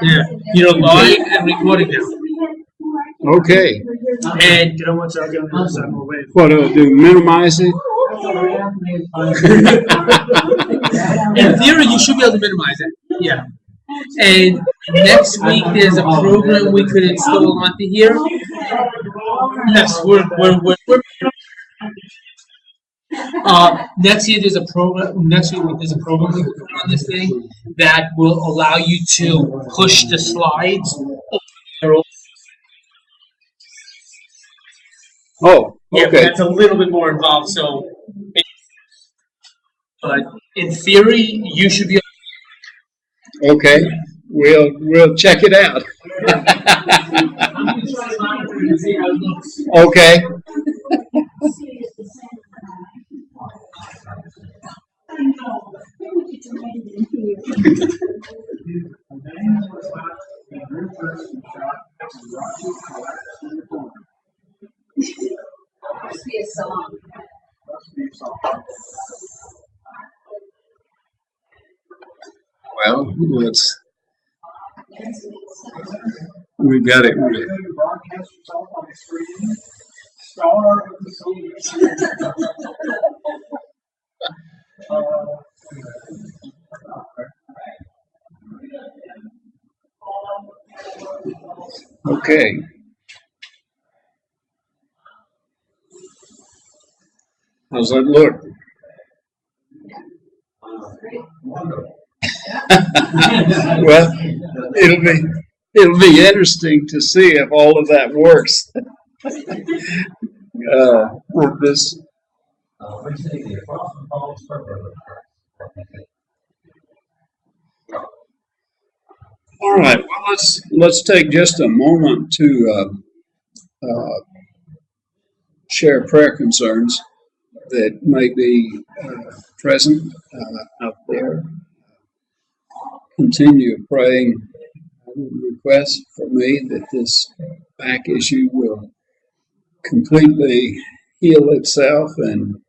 Yeah, you're live and recording now. Okay. And What do I do? Minimize it? in theory, you should be able to minimize it. Yeah. And next week, there's a program we could install onto here. Yes, we're next year there's a program. Next week there's a program we can put on this thing that will allow you to push the slides. Oh, Yeah, okay. that's a little bit more involved. So, but in theory, you should be. Okay. We'll check it out. Okay. Must be a song. Well, we got it. Okay. How's that look? Well, it'll be interesting to see if all of that works with this. All right. Well, let's take just a moment to share prayer concerns that may be present out there. Continue praying. Request for me that this back issue will completely heal itself. And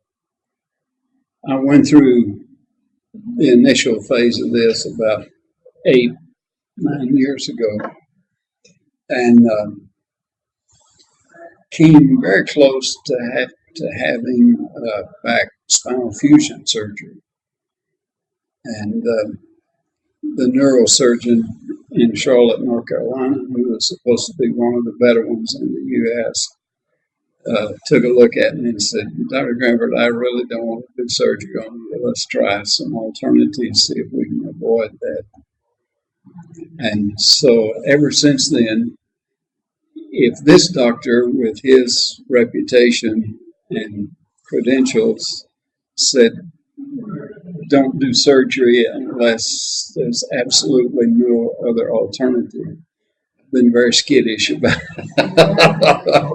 I went through the initial phase of this about 8-9 years ago, and came very close to having back spinal fusion surgery. And the neurosurgeon in Charlotte, North Carolina, who was supposed to be one of the better ones in the U.S., took a look at me and said, "Dr. Grambert, I really don't want to do surgery on you. Let's try some alternatives, see if we can avoid that." And so ever since then, if this doctor with his reputation and credentials said, "Don't do surgery unless there's absolutely no other alternative," I've been very skittish about it.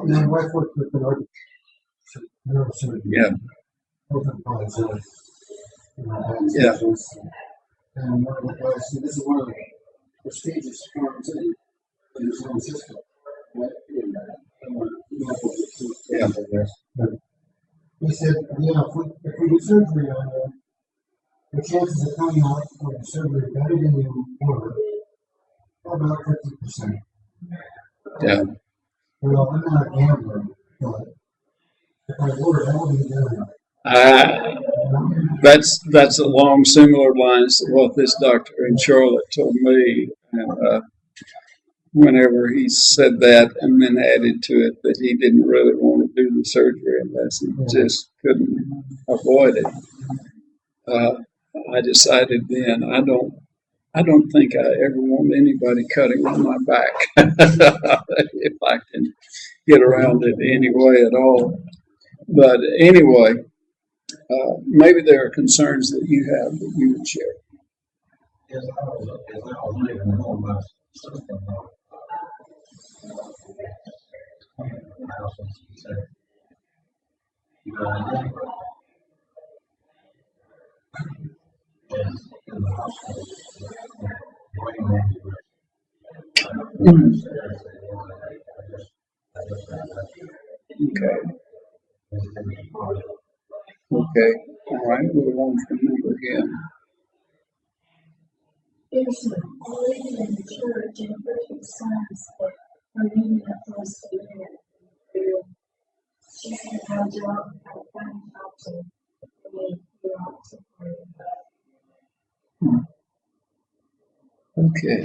My wife worked with an neurosurgeon. Yeah. Yeah. And one of the guys said, "This is one of the prestigious firms in San Francisco." Yeah. He said, "Yeah, if we do surgery on you, the chances of coming out for the surgery better than you were are about 50%. Yeah. Well, I'm not a gambler, but if I were, I wouldn't be doing it. That's along similar lines to what this doctor in Charlotte told me. And whenever he said that, and then added to it that he didn't really want to do the surgery unless he just couldn't avoid it, I decided then I don't think I ever want anybody cutting on my back if I can get around it any way at all. But anyway, maybe there are concerns that you have that you would share. Okay. Okay. All right. We'll on from number again. church and Christian sons that are needing a place to live. She said, "How job, how find jobs, and we're all supporting." Okay.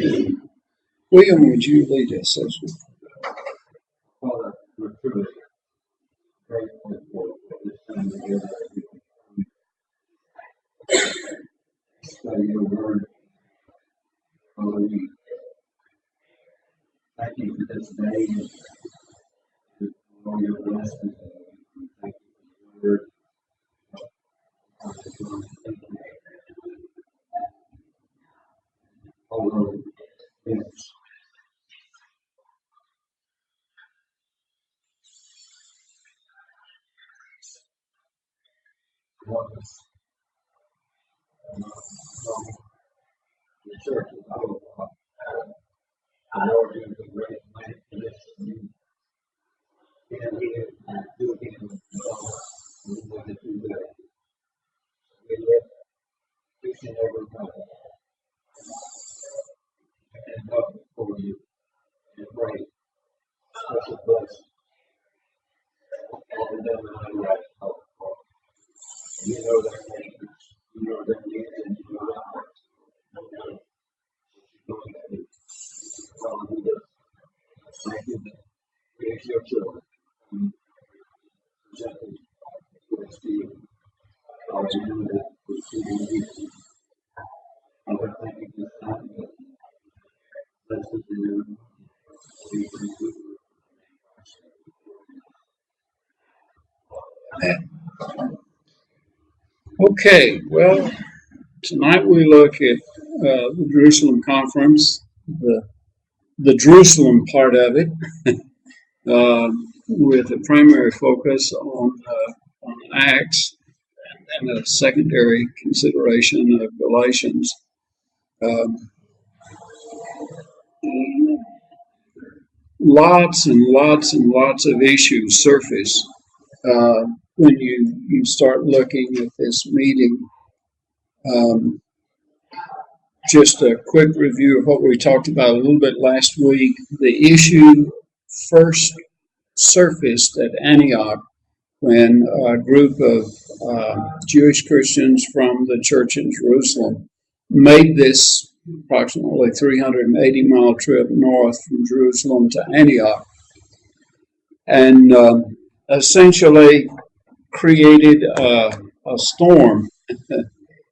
William, would you lead us as well? Father, we're truly grateful for this time together. Study your word. Father, we thank you for this day and for all your blessings. Thank you for your word. Thank you. Although it's help us from the church is all about the Lord is a great man for this. And here and do it in we want to do that. We live each and every time and love for you and pray. Special blessing. All the done in my life. You know their names, you know their needs, and you know their hearts. You know what you're going to do. Father, we just thank you that we are your children. Gently, with Steve. Father, you know that we're seeing you. Father, thank you for this time. Bless us in your name. Okay, well, tonight we look at the Jerusalem Conference, the Jerusalem part of it, with a primary focus on Acts and a secondary consideration of Galatians. Lots and lots and lots of issues surface when you start looking at this meeting. Just a quick review of what we talked about a little bit last week. The issue first surfaced at Antioch when a group of Jewish Christians from the church in Jerusalem made this approximately 380-mile trip north from Jerusalem to Antioch, and essentially created a storm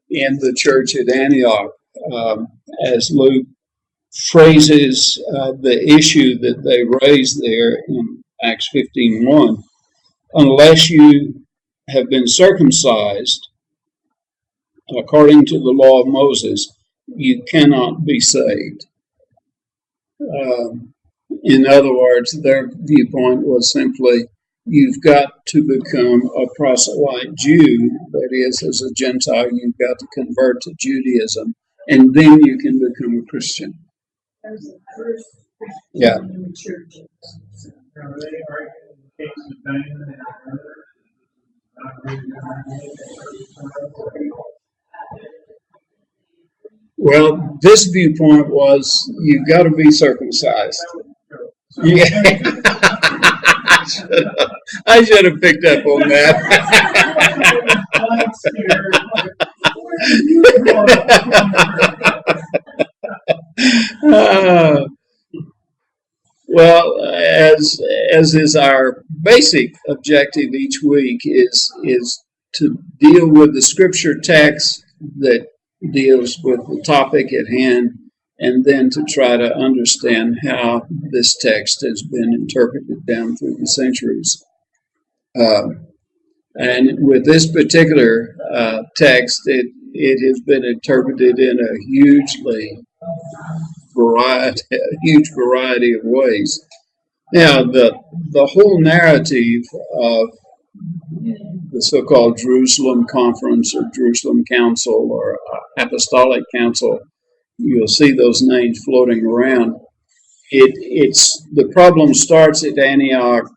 in the church at Antioch, as Luke phrases the issue that they raised there in Acts 15:1. Unless you have been circumcised according to the law of Moses, you cannot be saved. In other words, their viewpoint was simply, you've got to become a proselyte Jew, that is, as a Gentile, you've got to convert to Judaism, and then you can become a Christian. Yeah. Well, this viewpoint was, you've got to be circumcised. Yeah. I should have picked up on that. Well, as is our basic objective each week, is to deal with the scripture text that deals with the topic at hand, and then to try to understand how this text has been interpreted down through the centuries. And with this particular text, it has been interpreted in a huge variety of ways. Now, the whole narrative of the so-called Jerusalem Conference or Jerusalem Council or Apostolic Council, you'll see those names floating around. It's the problem starts at Antioch.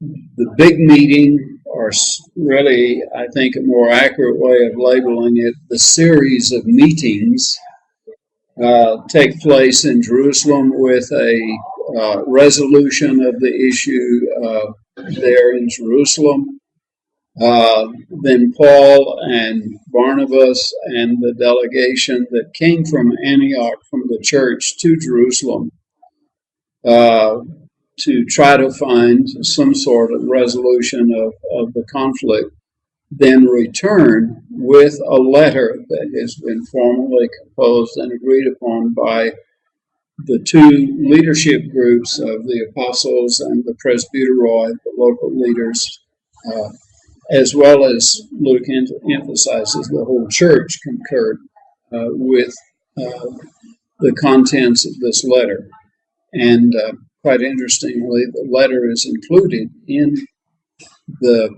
The big meeting, or really, I think a more accurate way of labeling it, the series of meetings take place in Jerusalem with a resolution of the issue there in Jerusalem. Then Paul and Barnabas and the delegation that came from Antioch from the church to Jerusalem to try to find some sort of resolution of the conflict, then return with a letter that has been formally composed and agreed upon by the two leadership groups of the apostles and the presbyteroi, the local leaders, as well as Luke emphasizes the whole church concurred with the contents of this letter. And quite interestingly, the letter is included in the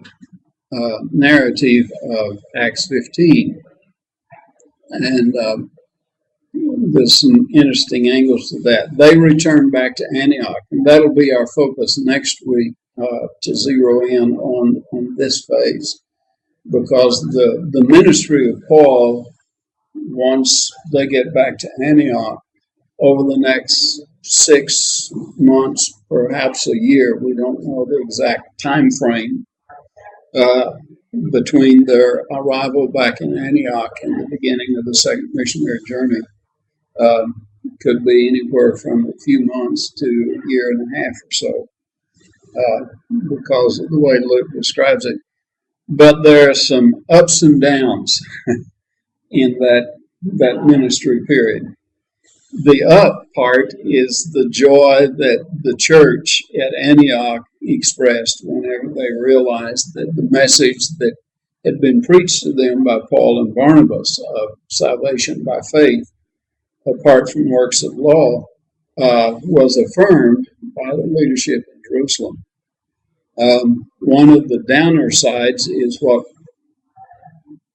narrative of Acts 15. And there's some interesting angles to that. They return back to Antioch, and that'll be our focus next week to zero in on this phase, because the ministry of Paul, once they get back to Antioch, over the next 6 months, perhaps a year, we don't know the exact time frame, between their arrival back in Antioch and the beginning of the second missionary journey, could be anywhere from a few months to a year and a half or so, because of the way Luke describes it. But there are some ups and downs in that ministry period. The up part is the joy that the church at Antioch expressed whenever they realized that the message that had been preached to them by Paul and Barnabas of salvation by faith, apart from works of law, was affirmed by the leadership in Jerusalem. One of the downer sides is what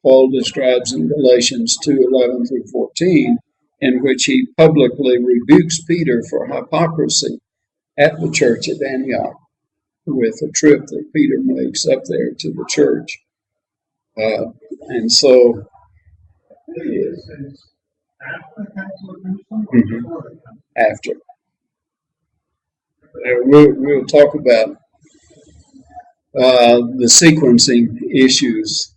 Paul describes in Galatians 2:11 through 14, in which he publicly rebukes Peter for hypocrisy at the church at Antioch with a trip that Peter makes up there to the church. And so, after. We'll talk about the sequencing issues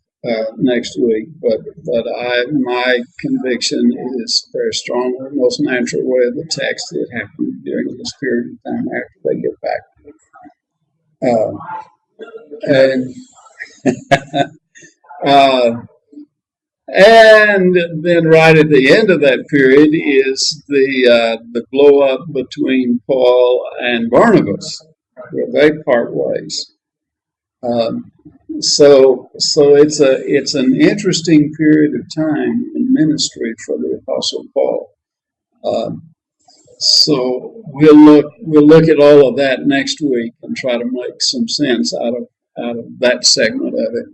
next week, but my conviction is very strong. The most natural way of the text, it happened during this period of time after they get back. And then right at the end of that period is the blow up between Paul and Barnabas, where they part ways. So it's an interesting period of time in ministry for the Apostle Paul. So we'll look at all of that next week and try to make some sense out of that segment of it.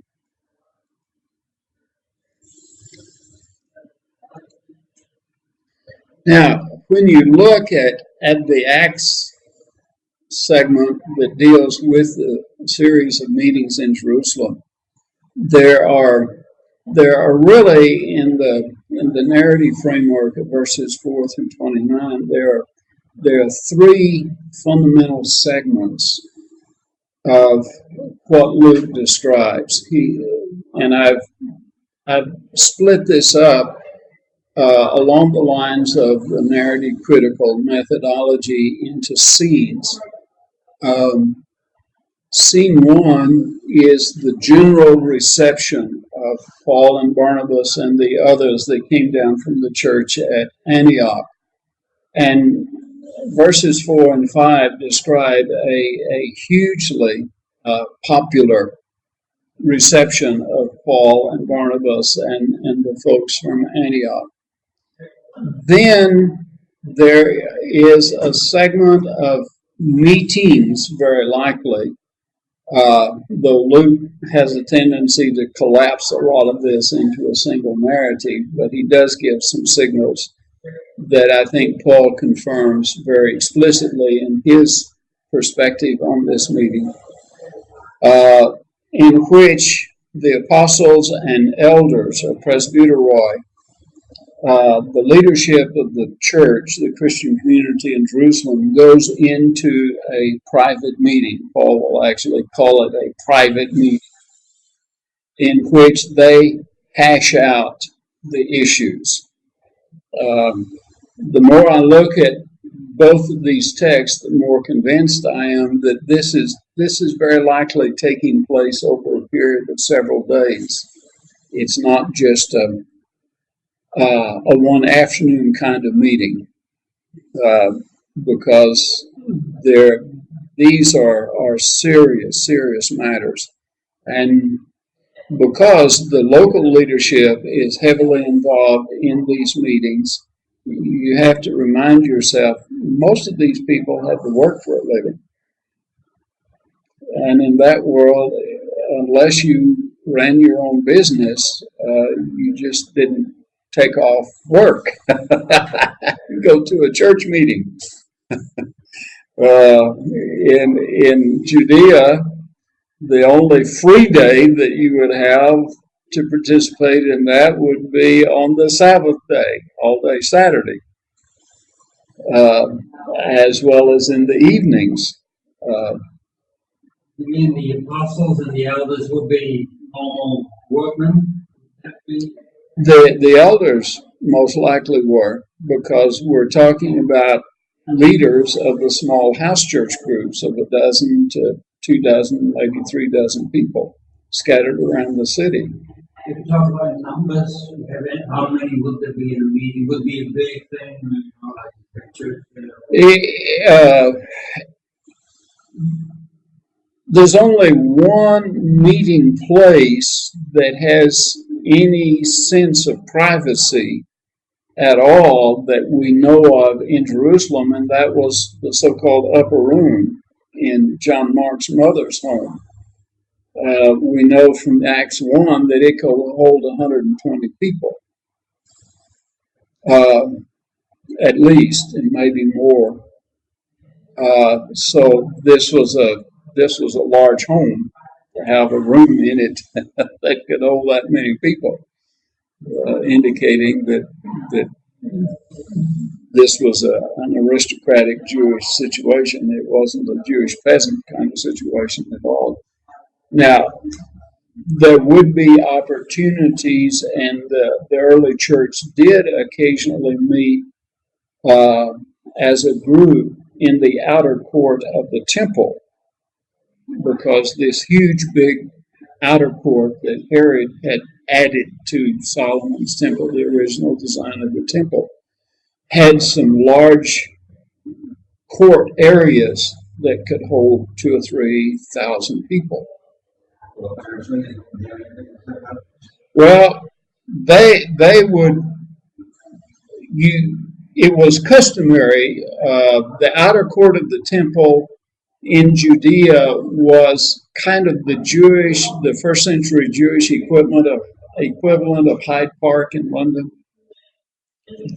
Now, when you look at the Acts segment that deals with the series of meetings in Jerusalem, there are really in the narrative framework of verses 4 through 29, there are three fundamental segments of what Luke describes. I've split this up along the lines of the narrative critical methodology into scenes. Scene one is the general reception of Paul and Barnabas and the others that came down from the church at Antioch. And verses 4 and 5 describe a hugely popular reception of Paul and Barnabas and the folks from Antioch. Then there is a segment of meetings, very likely, though Luke has a tendency to collapse a lot of this into a single narrative, but he does give some signals that I think Paul confirms very explicitly in his perspective on this meeting, in which the apostles and elders, or presbyteroi, the leadership of the church, the Christian community in Jerusalem, goes into a private meeting. Paul will actually call it a private meeting, in which they hash out the issues. The more I look at both of these texts, the more convinced I am that this is very likely taking place over a period of several days. It's not just a one afternoon kind of meeting, because these are serious matters, and because the local leadership is heavily involved in these meetings, you have to remind yourself, most of these people have to work for a living. And in that world, unless you ran your own business, you just didn't take off work, go to a church meeting. In Judea, the only free day that you would have to participate in that would be on the Sabbath day, all day Saturday, as well as in the evenings. You mean the apostles and the elders would be normal workmen? The elders most likely were, because we're talking about leaders of the small house church groups of 12 to 24, maybe 36 people scattered around the city. If you talk about numbers, how many would there be in a meeting? Would be a big thing, like a church? There's only one meeting place that has any sense of privacy at all that we know of in Jerusalem, and that was the so-called upper room in John Mark's mother's home. We know from Acts 1 that it could hold 120 people, at least, and maybe more. So this was a large home to have a room in it that could hold that many people, indicating that this was an aristocratic Jewish situation. It wasn't a Jewish peasant kind of situation at all. Now, there would be opportunities, and the early church did occasionally meet as a group in the outer court of the temple, because this huge big outer court that Herod had added to Solomon's temple, the original design of the temple, had some large court areas that could hold 2,000 or 3,000 people. Well, they would. It was customary. The outer court of the temple in Judea was kind of the first century Jewish equivalent of Hyde Park in London.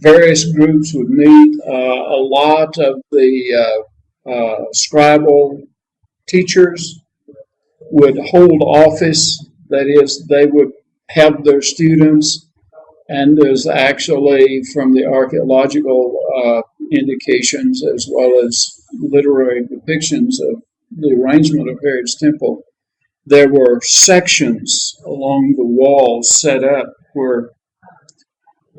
Various groups would meet. A lot of the scribal teachers would hold office. That is, they would have their students, and there's actually, from the archaeological indications as well as literary depictions of the arrangement of Herod's temple, there were sections along the walls set up where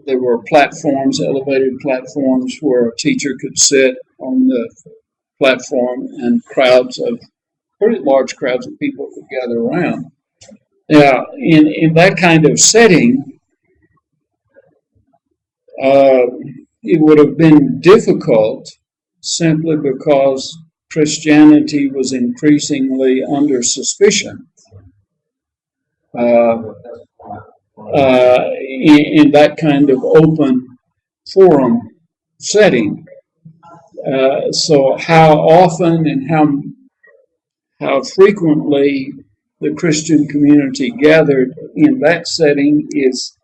there were platforms, elevated platforms, where a teacher could sit on the platform, and pretty large crowds of people could gather around. Now, in that kind of setting, it would have been difficult simply because Christianity was increasingly under suspicion in that kind of open forum setting. So how often and how frequently the Christian community gathered in that setting is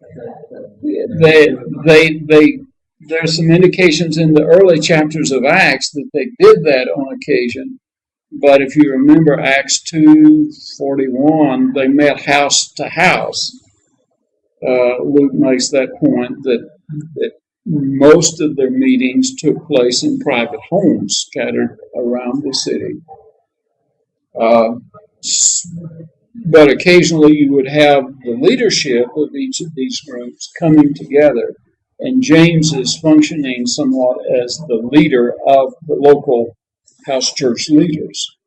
there's some indications in the early chapters of Acts that they did that on occasion. But if you remember Acts 2:41, they met house to house. Luke makes that point that that most of their meetings took place in private homes scattered around the city. But occasionally you would have the leadership of each of these groups coming together. And James is functioning somewhat as the leader of the local house church leaders,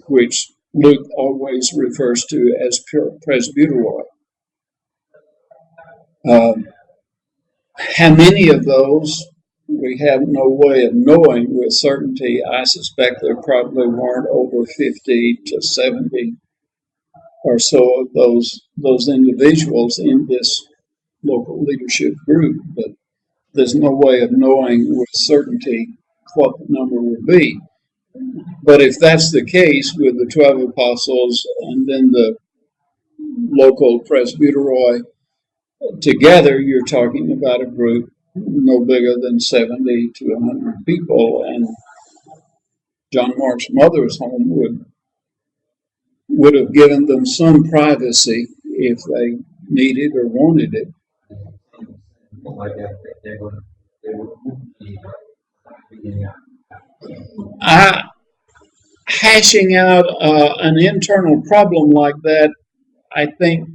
which Luke always refers to as presbyteroi. How many of those we have no way of knowing with certainty. I suspect there probably weren't over 50 to 70 or so of those individuals in this local leadership group, but there's no way of knowing with certainty what the number would be. But if that's the case with the 12 apostles and then the local presbyteroi together, you're talking about a group no bigger than 70 to 100 people, and John Mark's mother's home would have given them some privacy if they needed or wanted it. Like that, they would Hashing out an internal problem like that, I think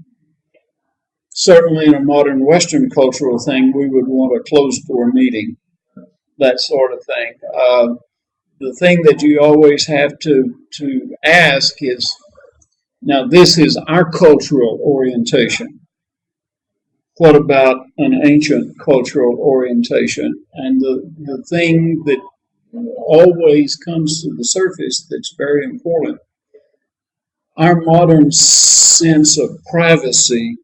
certainly in a modern Western cultural thing, we would want a closed door meeting, that sort of thing. The thing that you always have to ask is, now this is our cultural orientation. What about an ancient cultural orientation? And the thing that always comes to the surface that's very important, our modern sense of privacy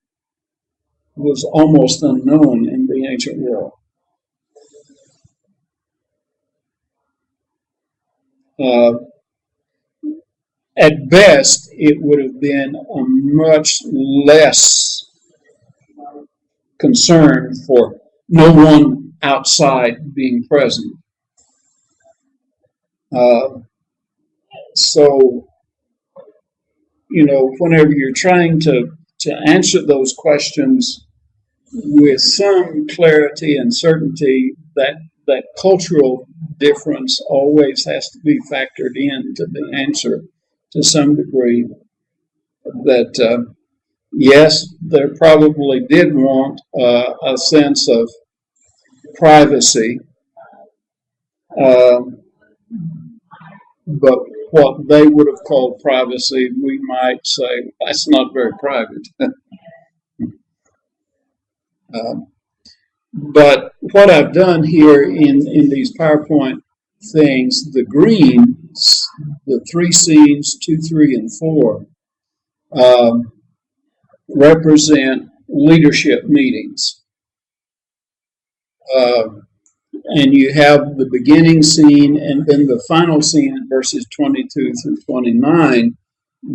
was almost unknown in the ancient world. At best, it would have been a much less concern for no one outside being present. So, whenever you're trying to answer those questions with some clarity and certainty, that cultural difference always has to be factored into the answer to some degree. That yes, they probably did want a sense of privacy, but what they would have called privacy, we might say, that's not very private. But what I've done here in these PowerPoint things, the greens, the three scenes, 2, 3, and 4, represent leadership meetings. And you have the beginning scene and then the final scene in verses 22 through 29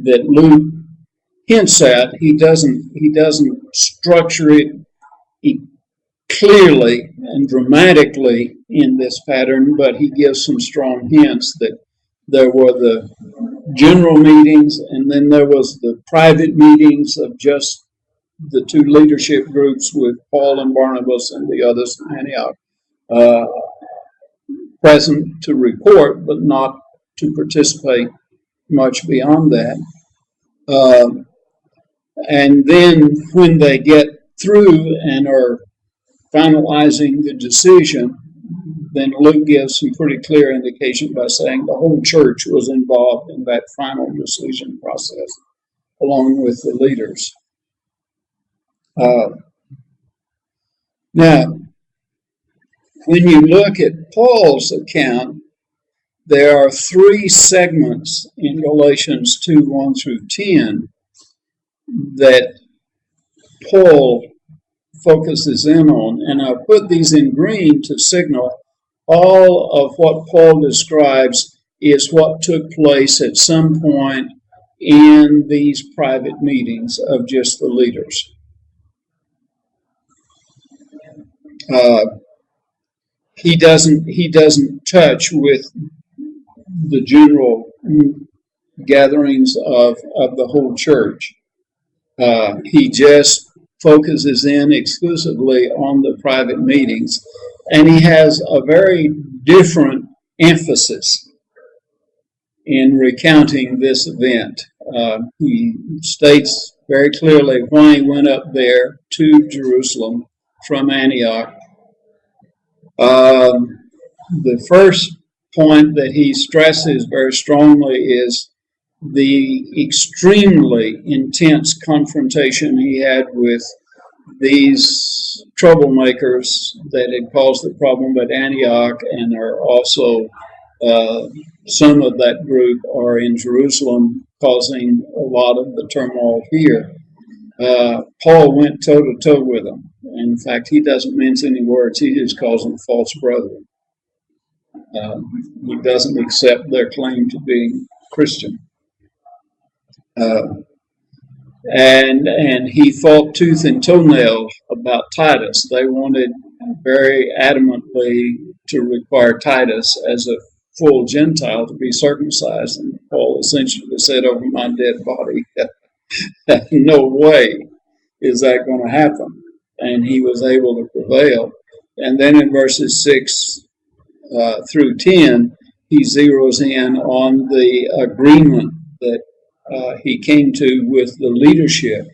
that Luke hints at. He doesn't structure it clearly and dramatically in this pattern, but he gives some strong hints that there were the general meetings and then there was the private meetings of just the two leadership groups with Paul and Barnabas and the others in Antioch. Present to report, but not to participate much beyond that. And then when they get through and are finalizing the decision, then Luke gives some pretty clear indication by saying the whole church was involved in that final decision process, along with the leaders. Now, when you look at Paul's account, there are 3 segments in Galatians 2, 1 through 10 that Paul focuses in on. And I put these in green to signal all of what Paul describes is what took place at some point in these private meetings of just the leaders. He doesn't touch with the general gatherings of the whole church. He just focuses in exclusively on the private meetings, and he has a very different emphasis in recounting this event. He states very clearly why he went up there to Jerusalem from Antioch. The first point that he stresses very strongly is the extremely intense confrontation he had with these troublemakers that had caused the problem at Antioch, and are also some of that group are in Jerusalem, causing a lot of the turmoil here. Paul went toe to toe with them. In fact, he doesn't mince any words. He just calls them false brethren. He doesn't accept their claim to being Christian. And he fought tooth and toenail about Titus. They wanted very adamantly to require Titus as a full Gentile to be circumcised, and Paul essentially said, over my dead body, no way is that going to happen. And he was able to prevail. And then in verses 6 through 10, he zeroes in on the agreement that he came to with the leadership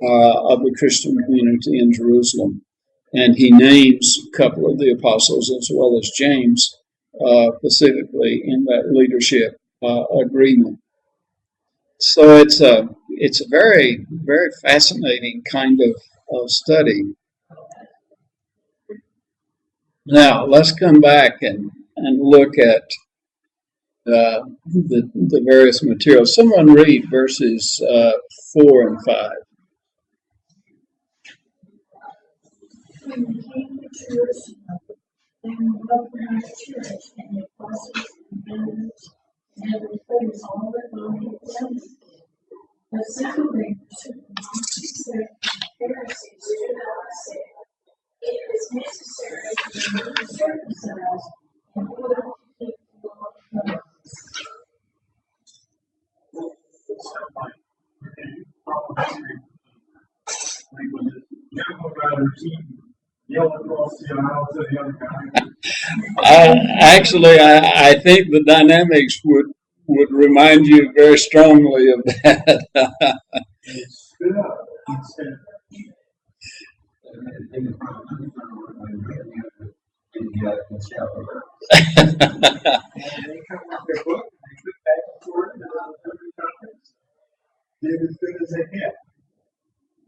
of the Christian community in Jerusalem. And he names a couple of the apostles as well as James specifically in that leadership agreement. So it's a very, very fascinating kind of study. Now, let's come back and look at the various materials. Someone read verses 4 and 5. When we came to Jerusalem, they were welcomed as church and the apostles and elders and every place all that God had done. But some believers who belonged to the Pharisees stood up and said, it is necessary to be circumcised in order to keep the law of Moses. I think the dynamics would remind you very strongly of that.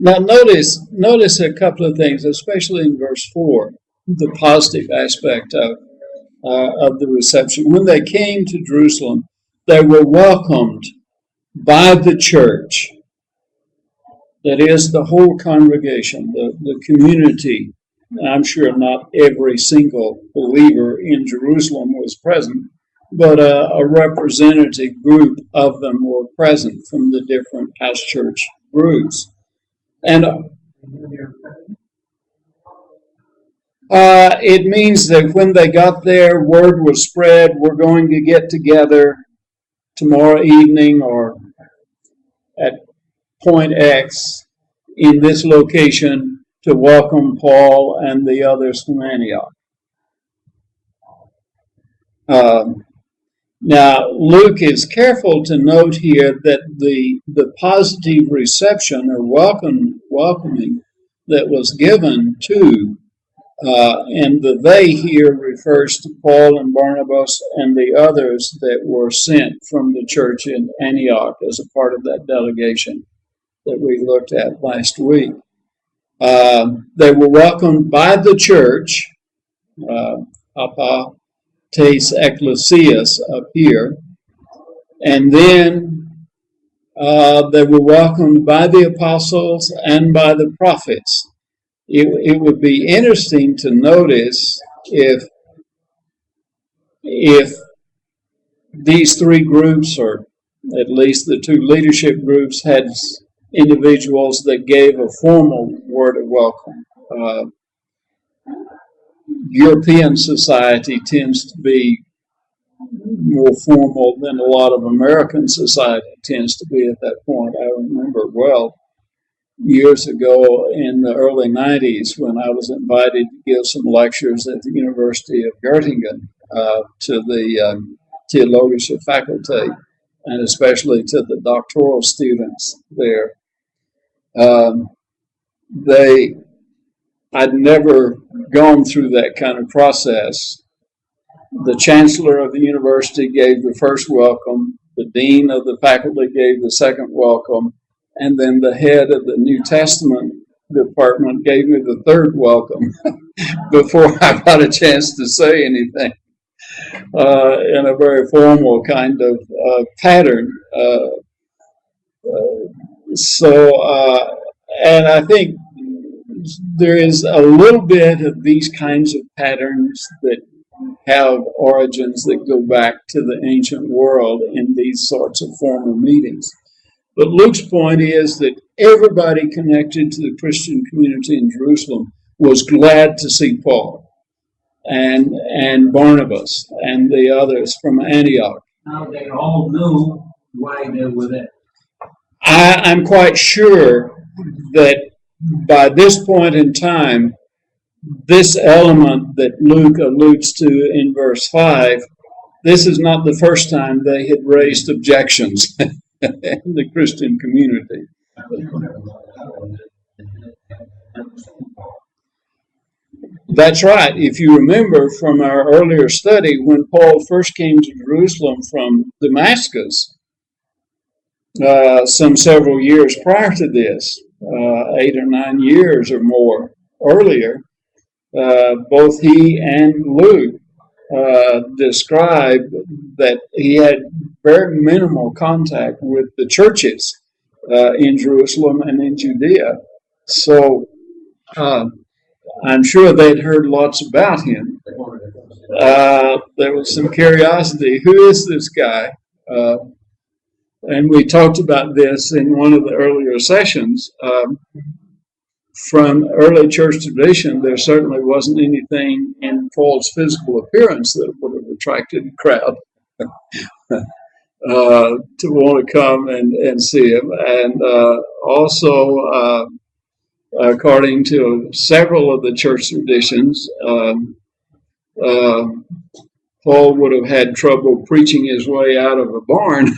Now notice a couple of things, especially in verse 4, the positive aspect of the reception. When they came to Jerusalem, they were welcomed by the church. That is, the whole congregation, the community. I'm sure not every single believer in Jerusalem was present, but a representative group of them were present from the different house church groups. And it means that when they got there, word was spread, we're going to get together tomorrow evening or at point X in this location to welcome Paul and the others from Antioch. Now, Luke is careful to note here that the positive reception or welcoming that was given to, and the they here refers to Paul and Barnabas and the others that were sent from the church in Antioch as a part of that delegation that we looked at last week. They were welcomed by the church, Apates Ecclesias up here, and then they were welcomed by the apostles and by the prophets. It would be interesting to notice if these three groups, or at least the two leadership groups, had individuals that gave a formal word of welcome. European society tends to be more formal than a lot of American society tends to be at that point. I remember well years ago in the early 90s when I was invited to give some lectures at the University of Göttingen to the theologische faculty, and especially to the doctoral students there. I'd never gone through that kind of process. The chancellor of the university gave the first welcome, the dean of the faculty gave the second welcome, and then the head of the New Testament department gave me the third welcome before I got a chance to say anything in a very formal kind of pattern. And I think there is a little bit of these kinds of patterns that have origins that go back to the ancient world in these sorts of formal meetings. But Luke's point is that everybody connected to the Christian community in Jerusalem was glad to see Paul and Barnabas and the others from Antioch. Now they all knew why they were there. I'm quite sure that by this point in time, this element that Luke alludes to in verse 5, this is not the first time they had raised objections in the Christian community. That's right. If you remember from our earlier study, when Paul first came to Jerusalem from Damascus, some several years prior to this, 8 or 9 years or more earlier, both he and Luke described that he had very minimal contact with the churches in Jerusalem and in Judea. So I'm sure they'd heard lots about him. There was some curiosity. Who is this guy? And we talked about this in one of the earlier sessions. From early church tradition, there certainly wasn't anything in Paul's physical appearance that would have attracted a crowd to want to come and see him. And also, according to several of the church traditions, Paul would have had trouble preaching his way out of a barn.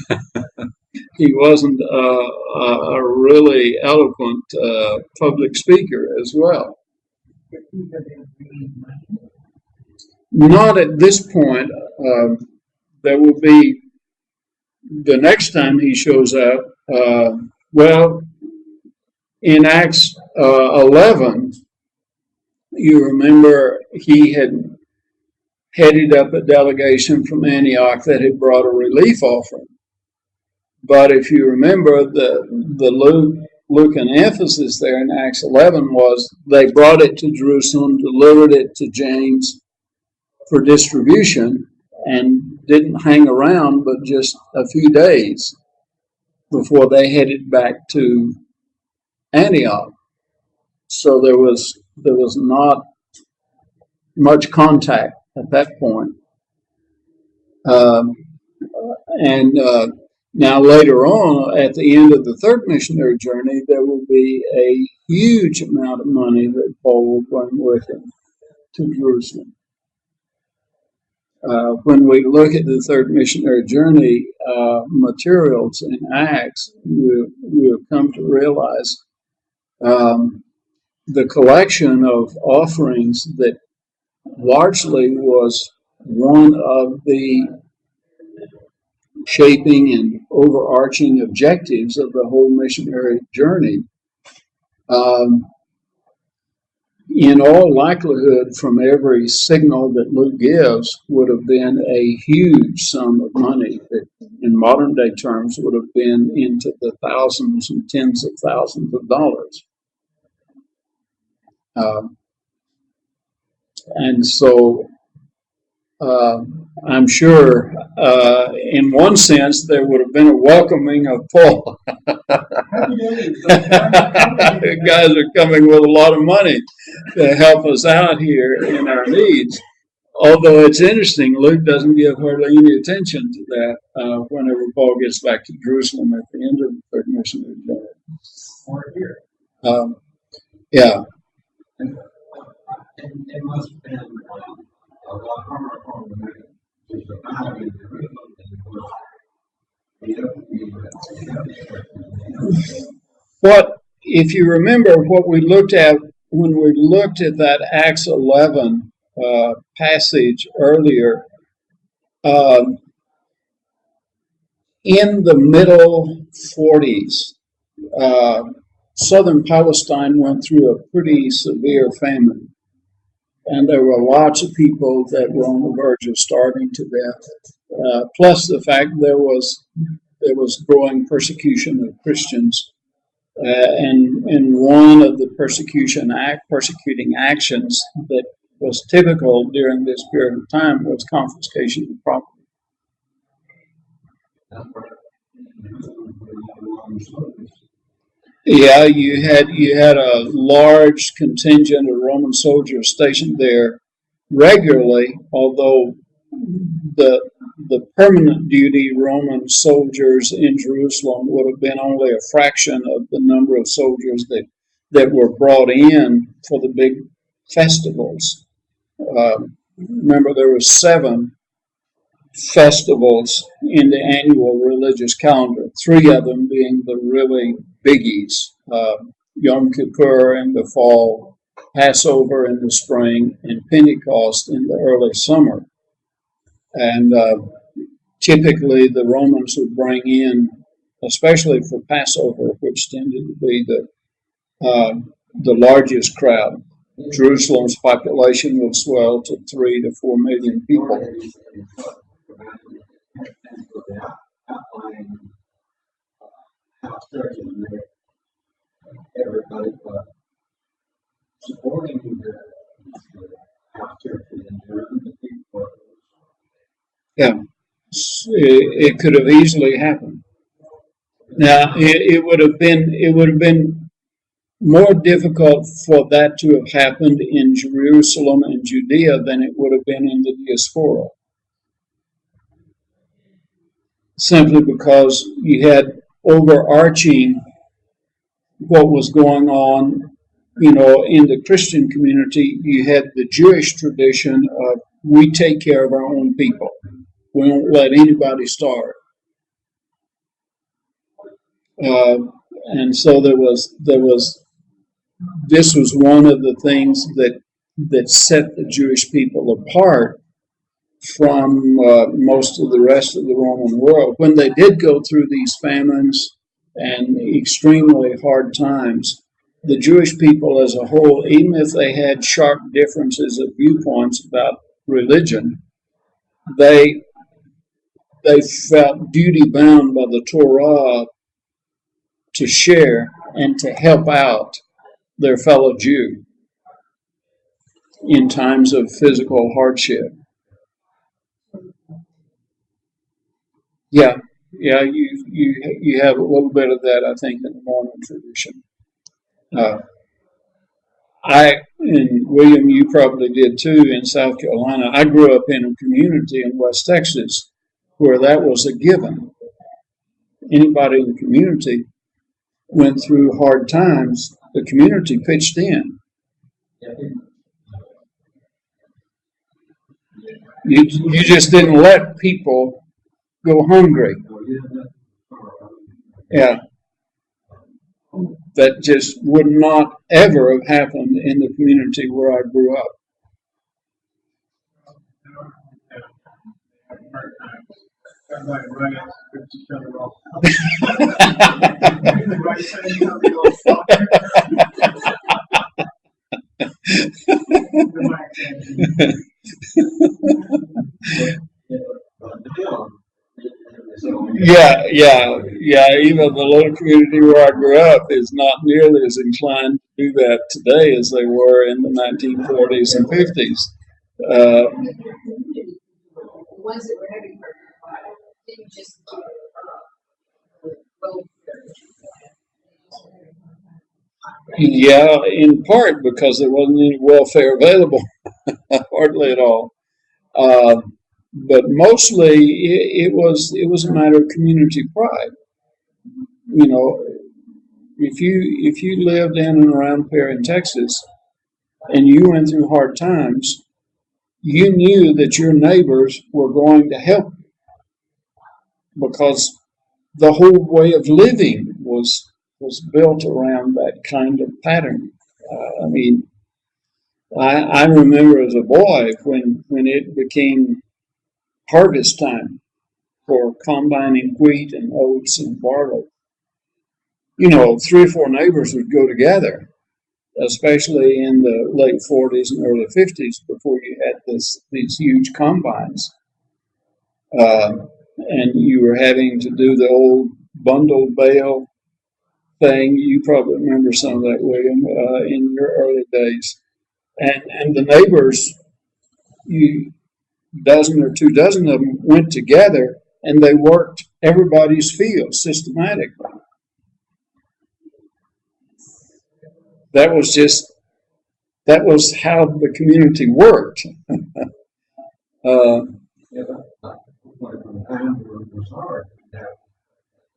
He wasn't a really eloquent public speaker as well. Not at this point. There will be, the next time he shows up, well, in Acts 11, you remember he had headed up a delegation from Antioch that had brought a relief offering. But if you remember, the Lucan emphasis there in Acts 11 was they brought it to Jerusalem, delivered it to James for distribution, and didn't hang around but just a few days before they headed back to Antioch. So there was not much contact at that point. Now later on, at the end of the third missionary journey, there will be a huge amount of money that Paul will bring with him to Jerusalem. When we look at the third missionary journey materials in Acts, we have come to realize the collection of offerings that largely was one of the shaping and overarching objectives of the whole missionary journey. In all likelihood, from every signal that Luke gives, would have been a huge sum of money that in modern day terms would have been into the thousands and tens of thousands of dollars. And so I'm sure in one sense there would have been a welcoming of Paul. Guys are coming with a lot of money to help us out here in our needs. Although it's interesting, Luke doesn't give hardly any attention to that whenever Paul gets back to Jerusalem at the end of the third missionary journey. Or here. Yeah, It must have been a lot harder for them to survive in Jerusalem than it was. what if you remember what we looked at when we looked at that Acts 11 passage earlier? Um, in the middle 40s, southern Palestine went through a pretty severe famine, and there were lots of people that were on the verge of starving to death. Plus the fact there was growing persecution of Christians, and one of the persecuting actions that was typical during this period of time was confiscation of property. Yeah, you had a large contingent of Roman soldiers stationed there regularly, although the permanent duty Roman soldiers in Jerusalem would have been only a fraction of the number of soldiers that were brought in for the big festivals. Remember, there were 7 festivals in the annual religious calendar, 3 of them being the really biggies, Yom Kippur in the fall, Passover in the spring, and Pentecost in the early summer. And typically the Romans would bring in, especially for Passover, which tended to be the largest crowd. Jerusalem's population would swell to 3 to 4 million people. Everybody supporting the house churches and the people. Yeah, it could have easily happened. Now, it would have been more difficult for that to have happened in Jerusalem and Judea than it would have been in the diaspora. Simply because you had overarching what was going on, in the Christian community. You had the Jewish tradition of we take care of our own people. We don't let anybody starve. And so this was one of the things that set the Jewish people apart from most of the rest of the Roman world. When they did go through these famines and extremely hard times, the Jewish people as a whole, even if they had sharp differences of viewpoints about religion, they felt duty bound by the Torah to share and to help out their fellow Jew in times of physical hardship. Yeah, you have a little bit of that, I think, in the Mormon tradition. And William, you probably did too in South Carolina. I grew up in a community in West Texas where that was a given. Anybody in the community went through hard times, the community pitched in. You just didn't let people go hungry. Yeah. That just would not ever have happened in the community where I grew up. Everybody runs 50 off. Yeah. Even the little community where I grew up is not nearly as inclined to do that today as they were in the 1940s and 50s. The ones that were having her didn't just vote. Yeah, in part because there wasn't any welfare available, hardly at all. But mostly it was a matter of community pride. if you lived in and around Perry, Texas, and you went through hard times, you knew that your neighbors were going to help you because the whole way of living was built around that kind of pattern. I mean, I remember as a boy when it became harvest time for combining wheat and oats and barley. You know, 3 or 4 neighbors would go together, especially in the late 40s and early 50s before you had these huge combines. And you were having to do the old bundled bale thing. You probably remember some of that, William, in your early days. And the neighbors, dozen or 2 dozen of them went together and they worked everybody's field systematically. That was how the community worked.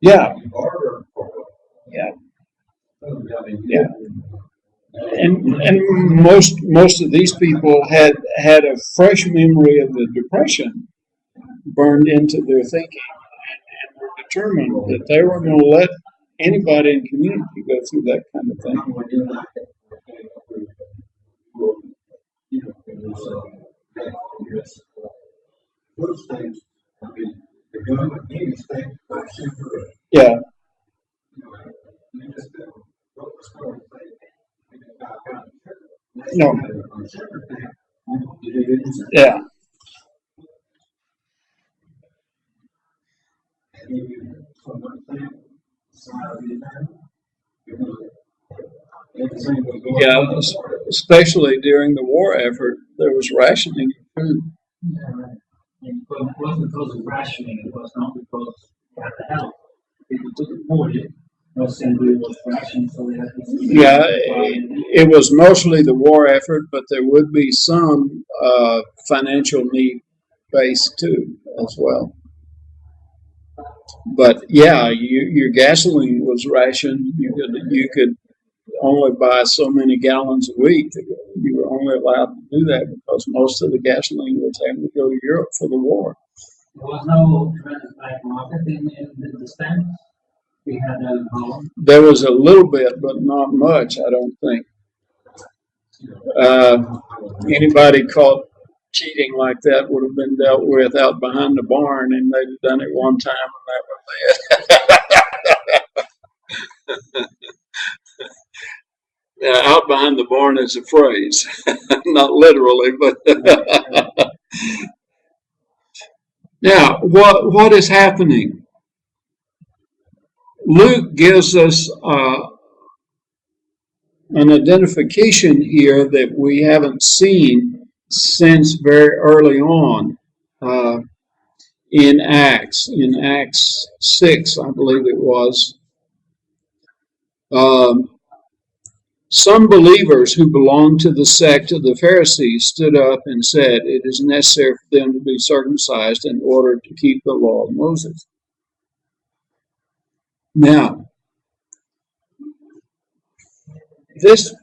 Yeah. Yeah. Yeah. And most of these people had a fresh memory of the Depression burned into their thinking and were determined that they were going to let anybody in the community go through that kind of thing. Yeah. No. Yeah. Yeah, especially during the war effort, there was rationing of food. It wasn't because of rationing, it was not because they had to help. People took it for you. No simply was rationing, so they had to. Yeah, it was mostly the war effort, but there would be some financial need based too, as well. But yeah, your gasoline was rationed. You could only buy so many gallons a week. You were only allowed to do that because most of the gasoline was having to go to Europe for the war. There was no tremendous black market in the States. We had There was a little bit, but not much, I don't think. Anybody caught cheating like that would have been dealt with out behind the barn, and they'd have done it one time, and that was it. Out behind the barn is a phrase, not literally, but now what is happening? Luke gives us an identification here that we haven't seen since very early on in Acts. In Acts 6, I believe it was. Some believers who belonged to the sect of the Pharisees stood up and said, "It is necessary for them to be circumcised in order to keep the law of Moses." Now, this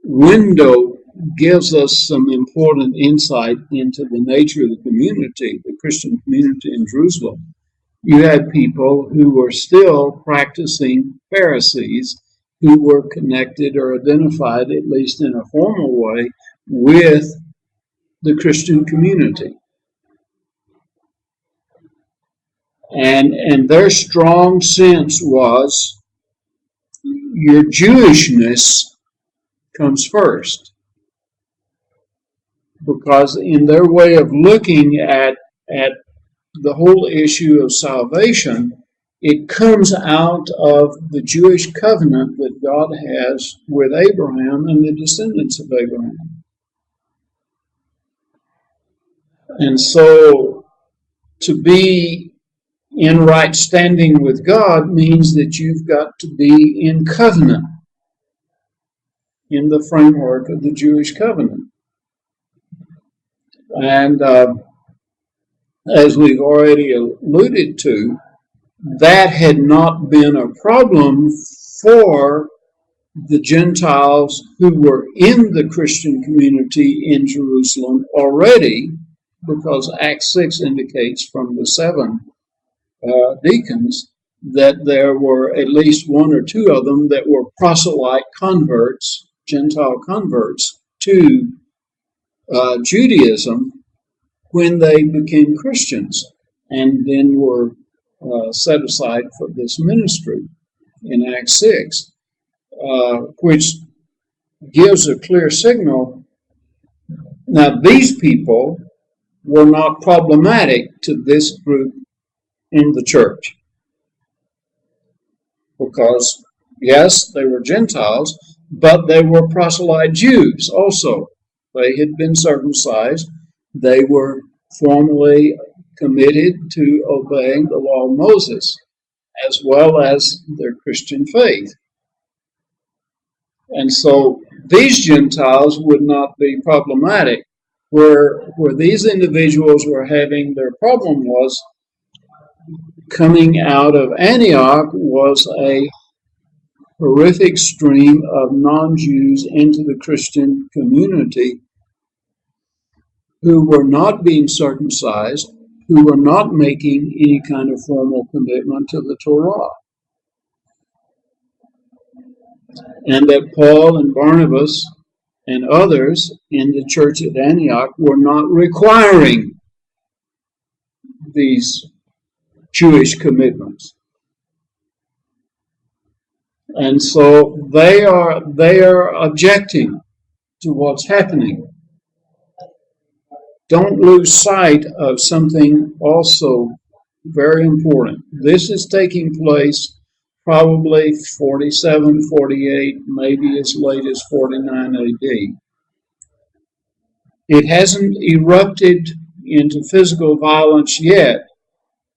window gives us some important insight into the nature of the community, the Christian community in Jerusalem. You had people who were still practicing Pharisees, who were connected or identified, at least in a formal way, with the Christian community. And their strong sense was your Jewishness comes first. Because in their way of looking at the whole issue of salvation, it comes out of the Jewish covenant that God has with Abraham and the descendants of Abraham. And so to be in right standing with God means that you've got to be in covenant, in the framework of the Jewish covenant. And as we've already alluded to, that had not been a problem for the Gentiles who were in the Christian community in Jerusalem already, because Acts 6 indicates from the 7 deacons that there were at least one or two of them that were proselyte converts, Gentile converts to Judaism when they became Christians, and then were set aside for this ministry in Acts 6, which gives a clear signal. Now, these people were not problematic to this group in the church, because, yes, they were Gentiles, but they were proselyte Jews also. They had been circumcised. They were formally committed to obeying the law of Moses, as well as their Christian faith. And so these Gentiles would not be problematic. Where these individuals were having their problem was, coming out of Antioch was a horrific stream of non-Jews into the Christian community who were not being circumcised, who were not making any kind of formal commitment to the Torah. And that Paul and Barnabas and others in the church at Antioch were not requiring these Jewish commitments. And so they are objecting to what's happening. Don't lose sight of something also very important. This is taking place probably 47, 48, maybe as late as 49 AD. It hasn't erupted into physical violence yet,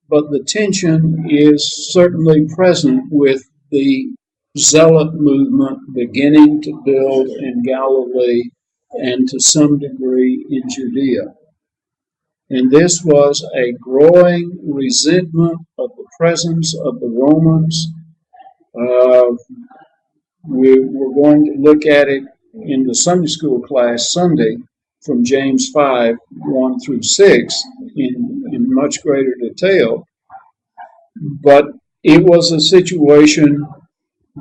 but the tension is certainly present with the zealot movement beginning to build in Galilee and to some degree in Judea. And this was a growing resentment of the presence of the Romans. We're going to look at it in the Sunday school class Sunday from James 5, 1 through 6 in much greater detail. But it was a situation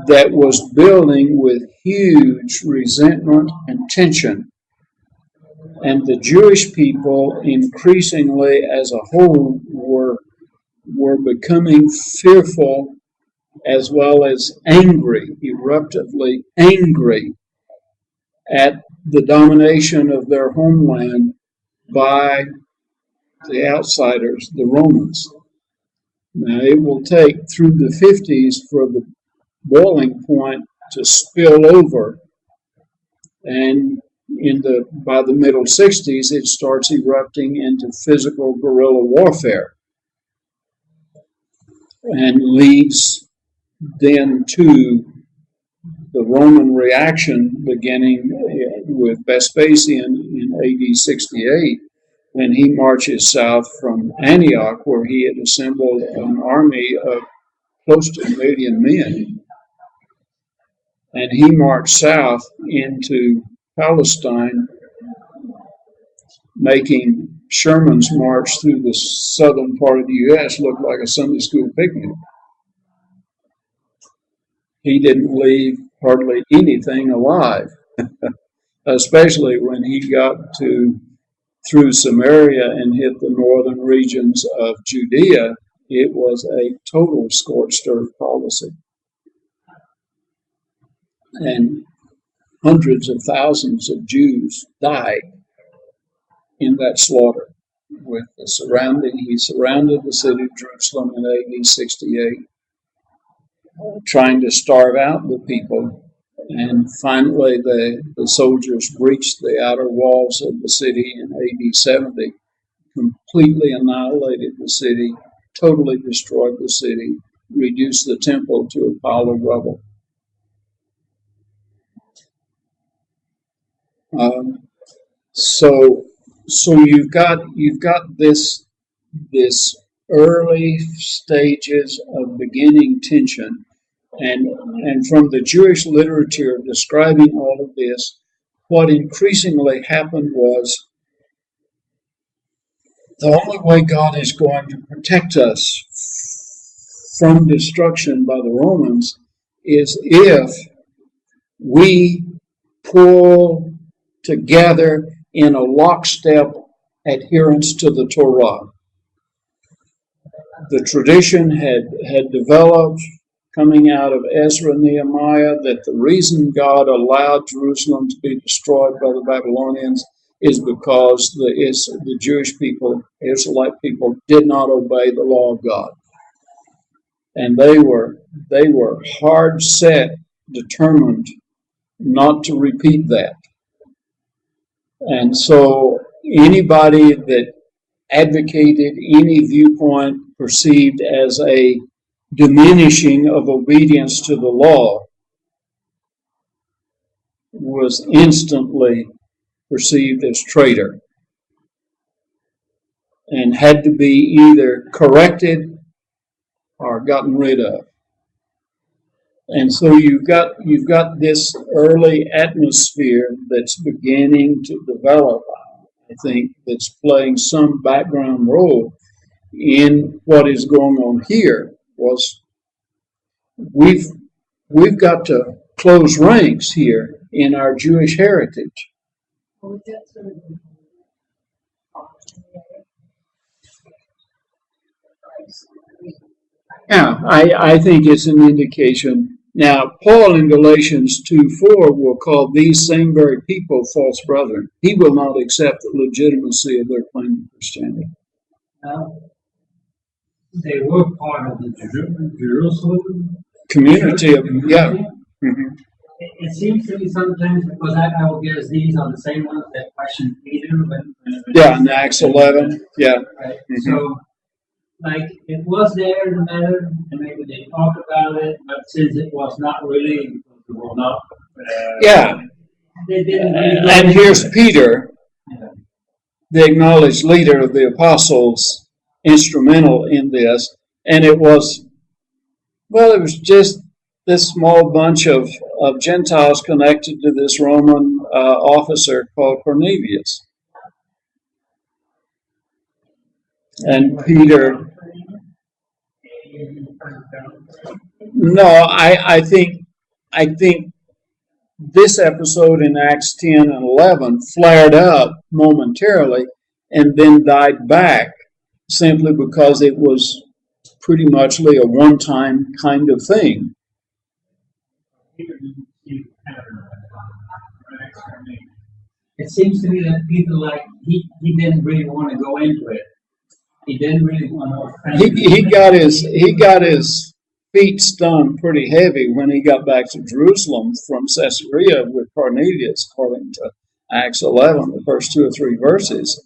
that was building with huge resentment and tension. And the Jewish people, increasingly as a whole, were becoming fearful as well as angry, eruptively angry at the domination of their homeland by the outsiders, the Romans. Now, it will take through the 50s for the boiling point to spill over, and by the middle 60s, it starts erupting into physical guerrilla warfare and leads then to the Roman reaction beginning with Vespasian in AD 68, when he marches south from Antioch, where he had assembled an army of close to 1 million men. And he marched south into Palestine, making Sherman's march through the southern part of the U.S. look like a Sunday school picnic. He didn't leave hardly anything alive, especially when he got through Samaria and hit the northern regions of Judea. It was a total scorched earth policy. And hundreds of thousands of Jews died in that slaughter. With the surrounding, he surrounded the city of Jerusalem in AD 68, trying to starve out the people. And finally, the soldiers breached the outer walls of the city in AD 70, completely annihilated the city, totally destroyed the city, reduced the temple to a pile of rubble. So you've got this early stages of beginning tension, And from the Jewish literature describing all of this, what increasingly happened was the only way God is going to protect us from destruction by the Romans is if we pull together in a lockstep adherence to the Torah. The tradition had developed coming out of Ezra and Nehemiah that the reason God allowed Jerusalem to be destroyed by the Babylonians is because the Jewish people, Israelite people, did not obey the law of God. And they were hard set, determined not to repeat that. And so anybody that advocated any viewpoint perceived as a diminishing of obedience to the law was instantly perceived as traitor and had to be either corrected or gotten rid of. And so you've got this early atmosphere that's beginning to develop, I think, that's playing some background role in what is going on here. Was we've got to close ranks here in our Jewish heritage. Yeah, I think it's an indication. Now, Paul in Galatians 2:4 will call these same very people false brethren. He will not accept the legitimacy of their claim to Christianity. They were part of the Jerusalem Community of, yeah. Mm-hmm. It seems to me sometimes, because I would guess these are the same ones that questioned Peter when yeah, in Acts 11, yeah. Right. Mm-hmm. So, like, it was there in the matter, and maybe they talked about it, but since it was not really, well, not, yeah. They didn't really And here's Peter, yeah. the acknowledged leader of the apostles, instrumental in this, and it was just this small bunch of Gentiles connected to this Roman officer called Cornelius. And Peter, no, I think this episode in Acts 10 and 11 flared up momentarily and then died back simply because it was pretty much a one-time kind of thing. It seems to me that people he didn't really want to go into it. He didn't really want to. He got his feet stung pretty heavy when he got back to Jerusalem from Caesarea with Cornelius, according to Acts 11, the first 2 or 3 verses.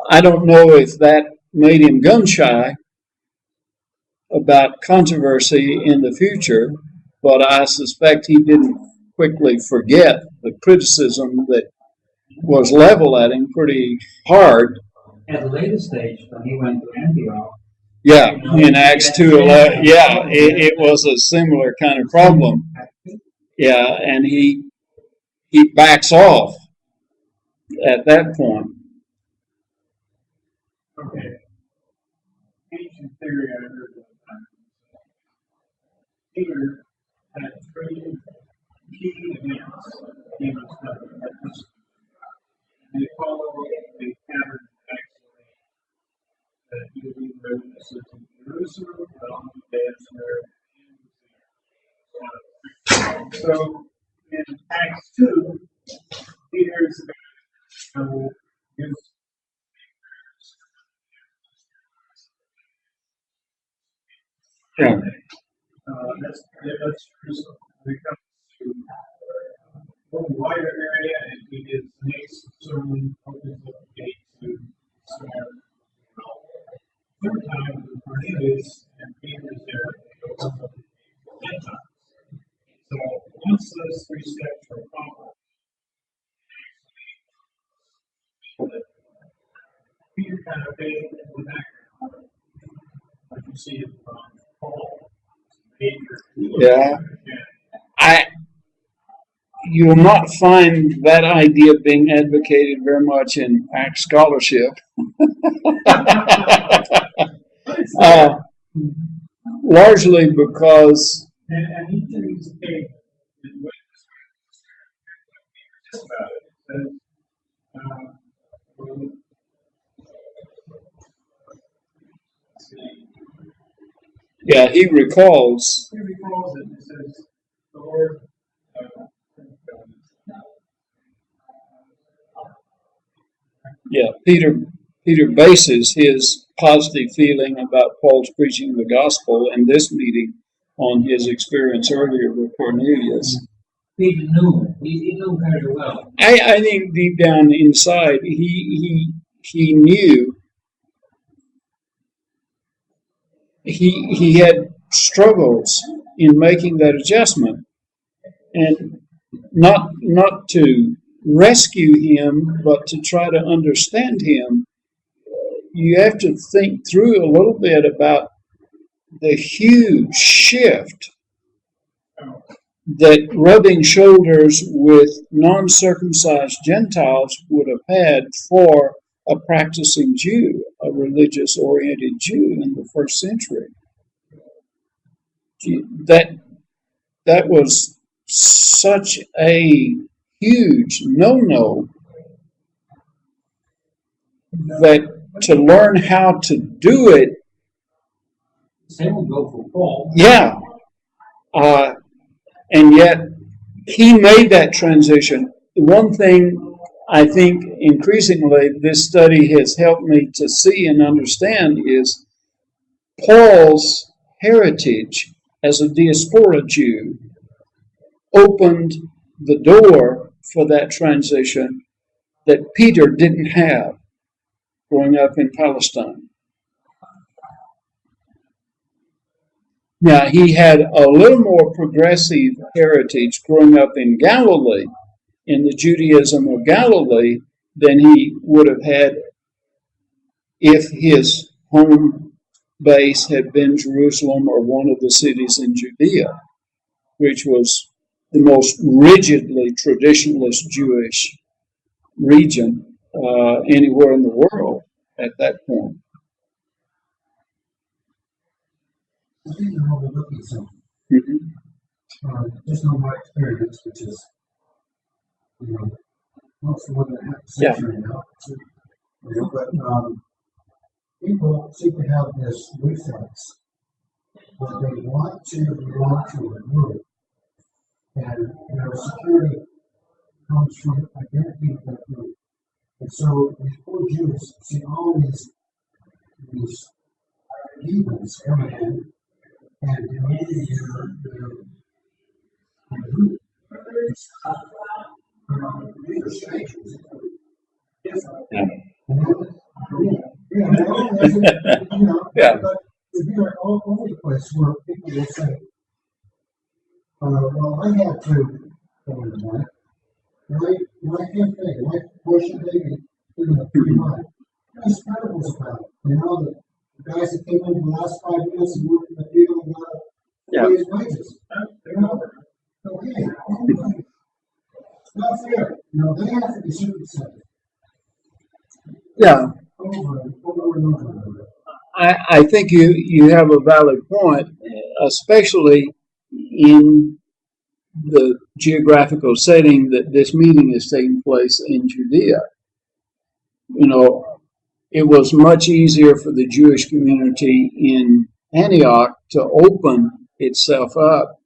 I don't know if that made him gun shy about controversy in the future, but I suspect he didn't quickly forget the criticism that was leveled at him pretty hard. At a later stage, when he went to Antioch. Yeah, in Acts 2:11, yeah, it was a similar kind of problem. Yeah, and he backs off at that point. Okay. Ancient theory I heard one time. Peter had 3 key events he must have witnessed. And they follow a pattern that he would be witnesses in Jerusalem, but on the and so in Acts 2, Peter's gives Yeah. That's Jerusalem. When it comes to a little wider area, and he gives next sermon opens up the gate to Samaria. Third time with Cornelius and Peter is there, it opens up the gate to Gentiles. So once those 3 steps are accomplished, Peter kind of faded in the background, like you see it from Paul. major. Yeah. You'll not find that idea being advocated very much in ACT scholarship. Largely because And he didn't take the way just about it. yeah, he recalls. He recalls it and says, the Lord, Yeah, Peter bases his positive feeling about Paul's preaching the gospel in this meeting on his experience earlier with Cornelius. He knew very well. I think deep down inside, he knew he had struggles in making that adjustment, and not to rescue him, but to try to understand him. You have to think through a little bit about the huge shift that rubbing shoulders with non-circumcised Gentiles would have had for a practicing Jew, a religious-oriented Jew in the first century. That was such a huge no-no that to learn how to do it. Same will go for Paul. Yeah. And yet he made that transition. The one thing I think increasingly this study has helped me to see and understand is Paul's heritage as a diaspora Jew opened the door for that transition that Peter didn't have growing up in Palestine. Now, he had a little more progressive heritage growing up in Galilee, in the Judaism of Galilee, than he would have had if his home base had been Jerusalem or one of the cities in Judea, which was the most rigidly traditionalist Jewish region anywhere in the world at that point. I think you're overlooking something. Mm-hmm. Just on my experience, which is, most more than half a century now. But people seem to have this reflex that they want to belong to a group, and their security comes from identity with that group. And so these poor Jews see all these heathens coming in and demanding their group. These are strangers. Yeah. Yeah. But we are all over the place where people will say, well, I had to go into that. Why can't they? Why should they be in the free mind? There's parables about it. The guys that came in the last 5 minutes and worked in the field and got raised wages. Okay. It's not fair. They have to be circumcised. Yeah. Over and over. I think you have a valid point, especially in the geographical setting that this meeting is taking place in Judea. It was much easier for the Jewish community in Antioch to open itself up